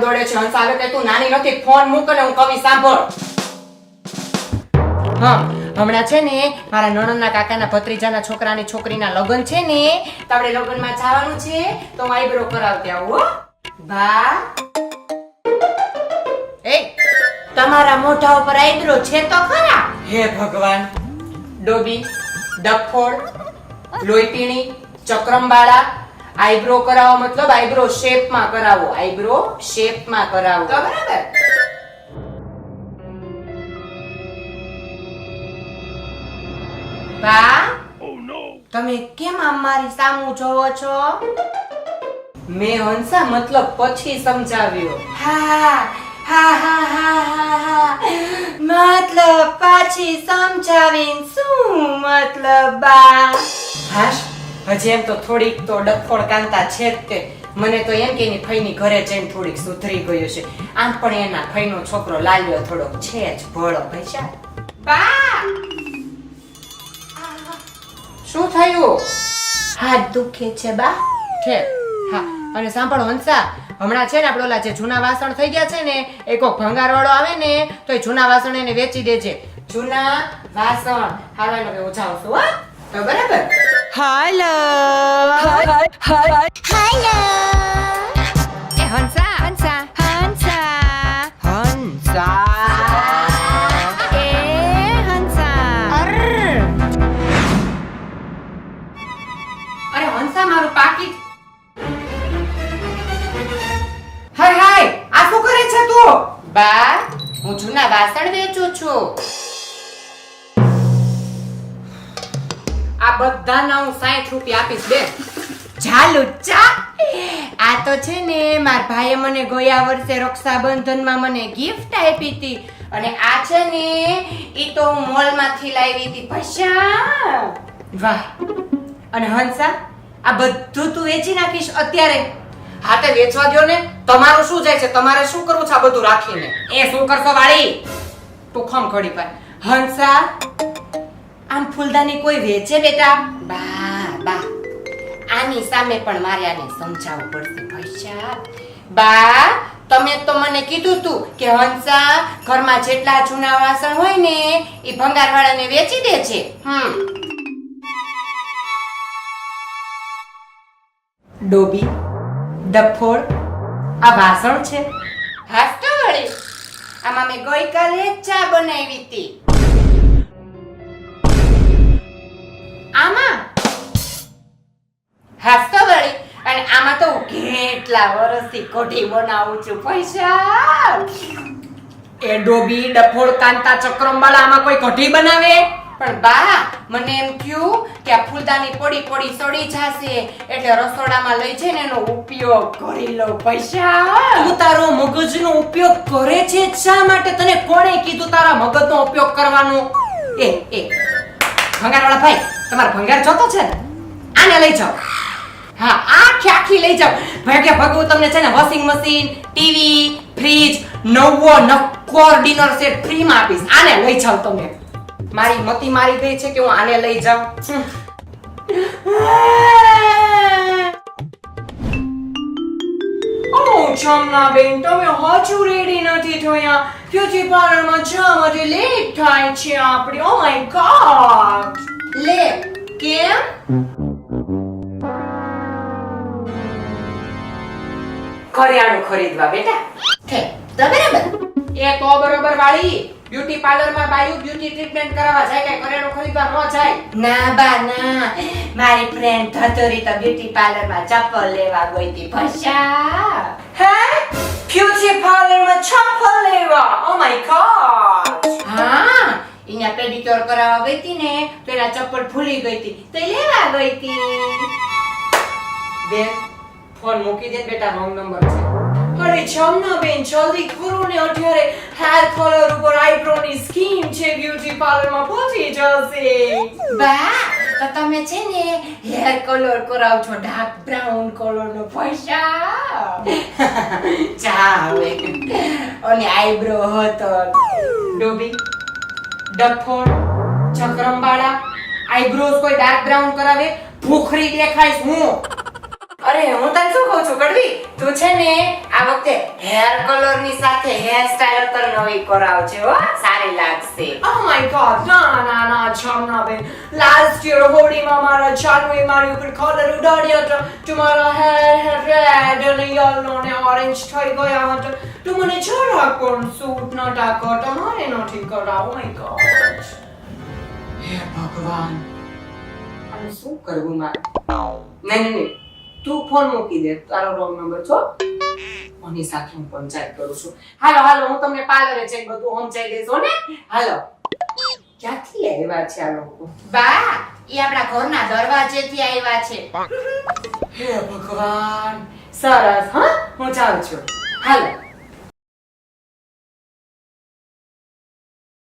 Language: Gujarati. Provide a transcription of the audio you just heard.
દોડે છે હંસા. હવે કે તું નાની નથી, ફોન મૂક અને હું કવિ સાંભળ. હા, હમણાં છે ને મારા નણંદના કાકાના ભત્રીજાના છોકરાની છોકરીના લગ્ન છે ને, તો આપણે લગ્નમાં જવાનું છે, તો હું આઈબ્રો કરાવતી આવું. હો બા, એ તમારા મોઢા ઉપર આઈબ્રો છે તો ખરા? હે ભગવાન. ડોબી, ડફોડ, લોહીપીણી, ચક્રમબાળા, આઈબ્રો કરાવો મતલબ આઈબ્રો શેપમાં કરાવો. આઈબ્રો શેપમાં કરાવો, તો બરાબર. બા, તમે કેમ આમ મારી સામું જોવો છો? મેં હંસા મતલબ પછી સમજાવ્યો. હા હા હા હા હા, મતલબ પાછી સમજાવીને શું મતલબ બા? હાશ, હજી એમ તો થોડીક તો ડફોડ કાંતા છે જ તે. મને તો એમ કે એની ફઈની ઘરે જઈને થોડીક સુધરી ગયું છે. આમ પણ એના ફઈનો છોકરો લાલ્યો થોડોક છે જ ભોળો પૈસા. બા, શું થયું? હાથ દુખે છે બા? ઠેક. હા, અને સાંભળ હંસા, હમણાં છે ને આપણે ઓલા જે જૂના વાસણ થઈ ગયા છે ને, એ કોક ભંગારવાળો આવે ને તો એ જૂના વાસણ એને વેચી દેજે. જૂના વાસણ હાલવાનો કે હું જાઉં છું. હા, તો બરાબર. હાલો એ હંસા હંસા હંસા હંસા એ હંસા. અરે હંસા, મારું પાકીટ. હાય હાય, આ શું કરે છે તું? બા, હું જૂના વાસણ વેચું છું. આ બધાના હું 60 રૂપિયા આપીશ બેન. ચાલુ ચા. આ તો છે ને મારા ભાઈએ મને ગયા વર્ષે રક્ષાબંધનમાં મને ગિફ્ટ આપી હતી, અને આ છે ને ઈ તો હું મોલમાંથી લાવી હતી. પૈસા. વાહ. અને હંસા, આ બધું તું વેચી નાખીશ અત્યારે? હા, તે વેચવા દ્યો ને. તમારું શું જાય છે? તમારે શું કરવું છે આ બધું રાખીને? એ શું કરશો વાળી? તું ખમ ખડી પાય. હંસા, આમ ફૂલદાની કોઈ વેચે બેટા? બા બા, આની સામે પણ મારે આને સમજાવવું પડશે. પૈસા. બા, તમે તો મને કીધું તું કે હંસા ઘરમાં જેટલા જૂના વાસણ હોય ને એ ભંગારવાળાને વેચી દે છે. ડોબી, ડફોડ, આ વાસણ છે? હાસ તો વળી, આમાં મેં ગઈકાલે જ ચા બનાવી હતી. આમાં હાસ તો વળી, અને આમાં તો હું કેટલા વર્ષથી કઢી બનાવું છું. પૈસા. એ ડોબી, ડફોડ, કાંતા, ચક્રમબાળા, આમાં કોઈ કઢી બનાવે? પણ બા, મને એમ થયું કે આ ફૂલદાની પડી પડી સડી જાશે, એટલે રસોડામાં લઈ જઈને એનો ઉપયોગ કરી લઉં. પૈસા. તું તારો મગજનો ઉપયોગ કરે છે શા માટે? તને કોણે કીધું તારા મગજનો ઉપયોગ કરવાનો? એ ભંગારવાળા ભાઈ, તમારો ભંગાર જોતો છે ને? આને લઈ જાઓ. હા, આખી લઈ જાઓ. ભાગ્ય ભગવું તમને છે ને વોશિંગ મશીન, ટીવી, ફ્રીજ, નવો નક્કોર ડિનર સેટ ફ્રીમાં આપીશ. આને લઈ જાઓ તમે. મારી મતી મારી ગઈ છે કે હું આને લઈ જાઉં. ઓ ચમના બેન, તમે હજુ રેડી નથી થયા? બ્યુટી પાર્લરમાં જવા માટે લેટ થાય છે આપણે. Oh my God. લે, કેમ? કરિયાણું ખરીદવા બેટા. હે, તો બરાબર. એ તો બરોબર વાળી. બ્યુટી પાર્લરમાં બાયું બ્યુટી ટ્રીટમેન્ટ કરાવવા જાય કે કરિયાણું ખરીદવા ન જાય? ના બા ના, મારી ફ્રેન્ડ ધતોરી તો બ્યુટી પાર્લરમાં ચપ્પલ લેવા ગઈ હતી. પૈસા. હે, બ્યુટી પાર્લરમાં ચપ્પલ લેવા? Oh my God. હા, અહીંયા પેડિક્યોર કરાવવા ગઈ હતી ને, તો એના ચપ્પલ ભૂલી ગઈ હતી, તો લેવા ગઈ હતી. બેન, ફોન મૂકી દે બેટા, રોંગ નંબર છે. અરે જમના બેન, જલ્દી કરો ને, અત્યારે હેર કલર ઉપર આઈબ્રોની સ્કીમ છે, બ્યુટી પાર્લરમાં પહોંચી જશે. બા, તો તમે છે ને હેર કલર કરાવ છો ડાર્ક બ્રાઉન કલરનો. પૈસા. ચા હવે. અને આઈબ્રો હતો. ડોબી, ડફોડ, ચક્રમબાળા, આઈબ્રોઝ કોઈ ડાર્ક બ્રાઉન કરાવે? ભૂખરી દેખાઈશ હું. અરે હું તને શું કહું છું કડવી, તું છે ને આ વખતે હેર કલર ની સાથે હેર સ્ટાઈલ તો નવી કરાવજો હો, સારી લાગશે. Oh my god, ના છમના બેન. લાસ્ટ યર હોળીમાં મારા જાનવી મારી ઉપર કલર ઉડાડ્યો હતો. તમારા હેર રેડ અને યલો ને ઓરેન્જ થઈ ગયા હતા. તો મને જરાક પણ સૂટ નતા કરતા. મારે નથી કરાવ. Oh my god. હે ભગવાન, આને શું કરવું મારે? નહીં, તું ફોન મૂકી દે, તારો રોંગ નંબર છો. આની સાથે હું પંચાયત કરું છું. હાલો હું તમને પાર્લરે જઈ બધું સમજાઈ દઈશ હો ને. હાલો. ક્યાંથી આવ્યા છે આ લોકો? બા એ આપણા ઘરના દરવાજેથી આવ્યા છે. હે ભગવાન, સરસ. હા, હું જાઉં છું. હાલો.